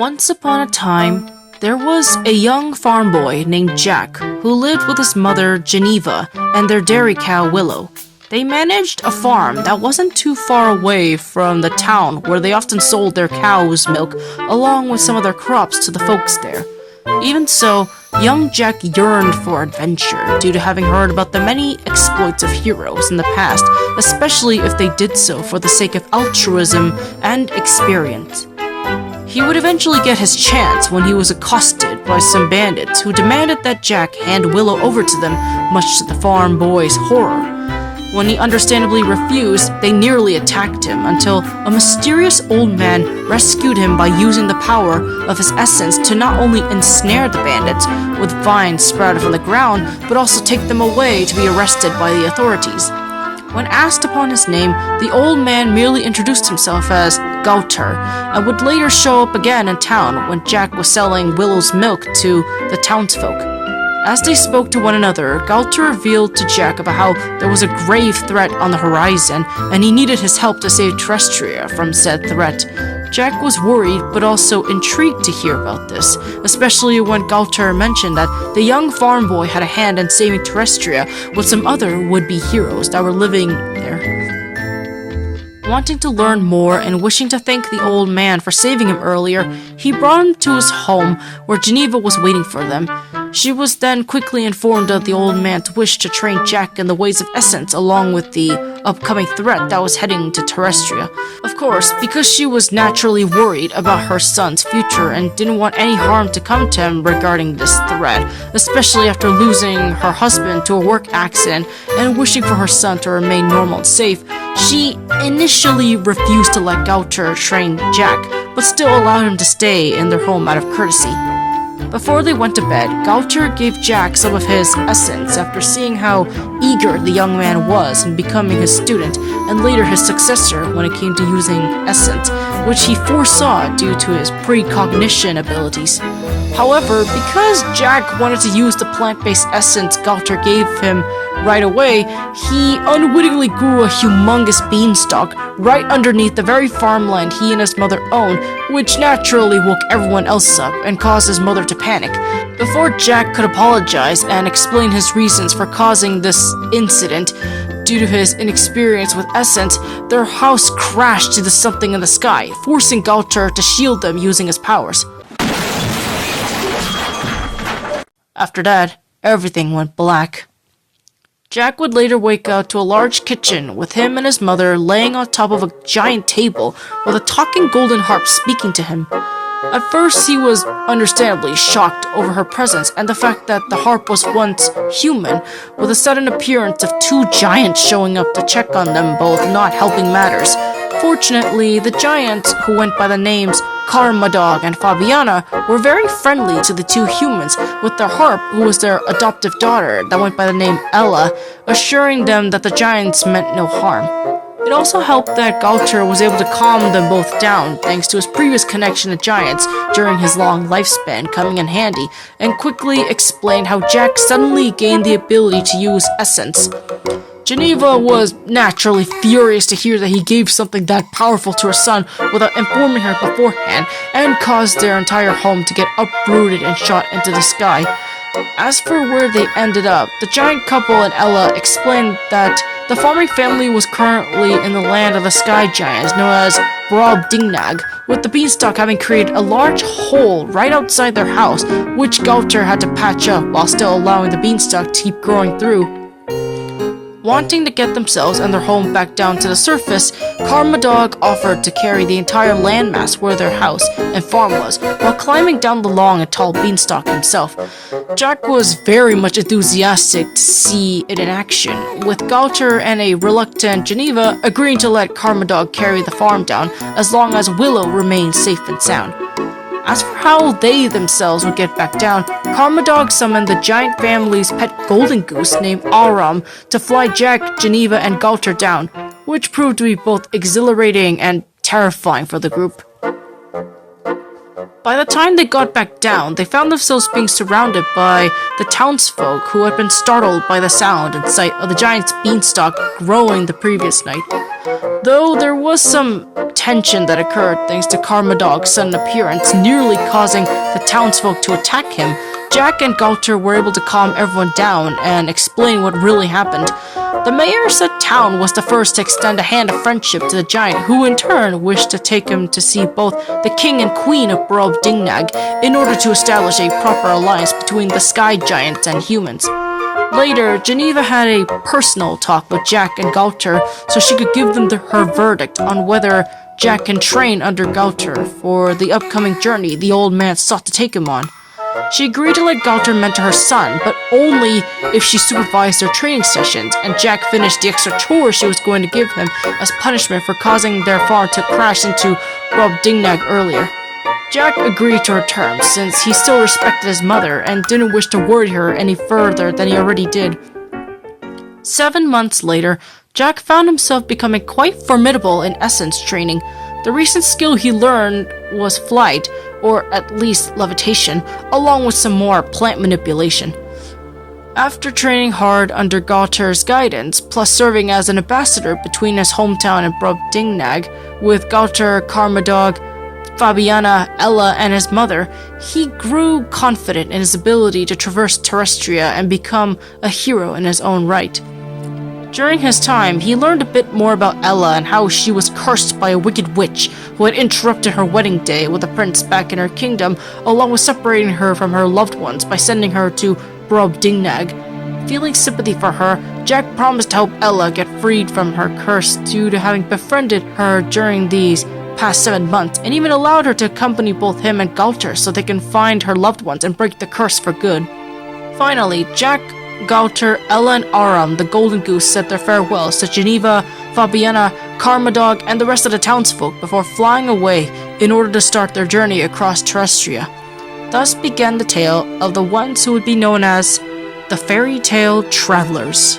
Once upon a time, there was a young farm boy named Jack who lived with his mother, Geneva, and their dairy cow, Willow. They managed a farm that wasn't too far away from the town where they often sold their cow's milk along with some of their crops to the folks there. Even so, young Jack yearned for adventure due to having heard about the many exploits of heroes in the past, especially if they did so for the sake of altruism and experience. He would eventually get his chance when he was accosted by some bandits who demanded that Jack hand Willow over to them, much to the farm boy's horror. When he understandably refused, they nearly attacked him until a mysterious old man rescued him by using the power of his essence to not only ensnare the bandits with vines sprouted from the ground, but also take them away to be arrested by the authorities. When asked upon his name, the old man merely introduced himself as Gauter, and would later show up again in town when Jack was selling Willow's milk to the townsfolk. As they spoke to one another, Gauter revealed to Jack about how there was a grave threat on the horizon, and he needed his help to save Terrestria from said threat. Jack was worried, but also intrigued to hear about this, especially when Gauter mentioned that the young farm boy had a hand in saving Terrestria with some other would-be heroes that were living there. Wanting to learn more and wishing to thank the old man for saving him earlier, he brought him to his home where Geneva was waiting for them. She was then quickly informed of the old man's wish to train Jack in the ways of essence along with the upcoming threat that was heading to Terrestria. Of course, because she was naturally worried about her son's future and didn't want any harm to come to him regarding this threat, especially after losing her husband to a work accident and wishing for her son to remain normal and safe, she initially refused to let Gauter train Jack, but still allowed him to stay in their home out of courtesy. Before they went to bed, Gauter gave Jack some of his essence after seeing how eager the young man was in becoming his student and later his successor when it came to using essence, which he foresaw due to his precognition abilities. However, because Jack wanted to use the plant-based essence Gauter gave him right away, he unwittingly grew a humongous beanstalk right underneath the very farmland he and his mother owned, which naturally woke everyone else up and caused his mother to panic. Before Jack could apologize and explain his reasons for causing this incident, due to his inexperience with essence, their house crashed into something in the sky, forcing Gauter to shield them using his powers. After that, everything went black. Jack would later wake up to a large kitchen with him and his mother laying on top of a giant table with a talking golden harp speaking to him. At first, he was understandably shocked over her presence and the fact that the harp was once human, with the sudden appearance of two giants showing up to check on them both, not helping matters. Fortunately, the giants, who went by the names Karmadog and Fabiana, were very friendly to the two humans, with their harp, who was their adoptive daughter that went by the name Ella, assuring them that the giants meant no harm. It also helped that Gauter was able to calm them both down thanks to his previous connection to giants during his long lifespan coming in handy, and quickly explained how Jack suddenly gained the ability to use essence. Geneva was naturally furious to hear that he gave something that powerful to her son without informing her beforehand, and caused their entire home to get uprooted and shot into the sky. As for where they ended up, the giant couple and Ella explained that the farming family was currently in the land of the sky giants known as Brobdingnag, with the beanstalk having created a large hole right outside their house, which Gauter had to patch up while still allowing the beanstalk to keep growing through. Wanting to get themselves and their home back down to the surface, Karmadog offered to carry the entire landmass where their house and farm was, while climbing down the long and tall beanstalk himself. Jack was very much enthusiastic to see it in action, with Gauter and a reluctant Geneva agreeing to let Karmadog carry the farm down as long as Willow remained safe and sound. As for how they themselves would get back down, Karmadog summoned the giant family's pet golden goose named Aram to fly Jack, Geneva, and Gauter down, which proved to be both exhilarating and terrifying for the group. By the time they got back down, they found themselves being surrounded by the townsfolk who had been startled by the sound and sight of the giant's beanstalk growing the previous night. Though there was some tension that occurred thanks to Karmadog's sudden appearance nearly causing the townsfolk to attack him, Jack and Galter were able to calm everyone down and explain what really happened. The mayor said town was the first to extend a hand of friendship to the giant, who in turn wished to take him to see both the king and queen of Dingnag in order to establish a proper alliance between the sky giants and humans. Later, Geneva had a personal talk with Jack and Galter so she could give them her verdict on whether Jack can train under Galter for the upcoming journey the old man sought to take him on. She agreed to let Galter mentor her son, but only if she supervised their training sessions, and Jack finished the extra chores she was going to give him as punishment for causing their farm to crash into Dingnag earlier. Jack agreed to her terms, since he still respected his mother and didn't wish to worry her any further than he already did. 7 months later, Jack found himself becoming quite formidable in essence training. The recent skill he learned was flight, or at least levitation, along with some more plant manipulation. After training hard under Galter's guidance, plus serving as an ambassador between his hometown and Dingnag, with Galter, Karmadog, Fabiana, Ella, and his mother, he grew confident in his ability to traverse Terrestria and become a hero in his own right. During his time, he learned a bit more about Ella and how she was cursed by a wicked witch who had interrupted her wedding day with the prince back in her kingdom, along with separating her from her loved ones by sending her to Dingnag. Feeling sympathy for her, Jack promised to help Ella get freed from her curse due to having befriended her during these past 7 months, and even allowed her to accompany both him and Galter so they can find her loved ones and break the curse for good. Finally, Jack, Galter, Ella, and Aram, the Golden Goose, said their farewells to Geneva, Fabiana, Karmadog, and the rest of the townsfolk before flying away in order to start their journey across Terrestria. Thus began the tale of the ones who would be known as the Fairy Tale Travelers.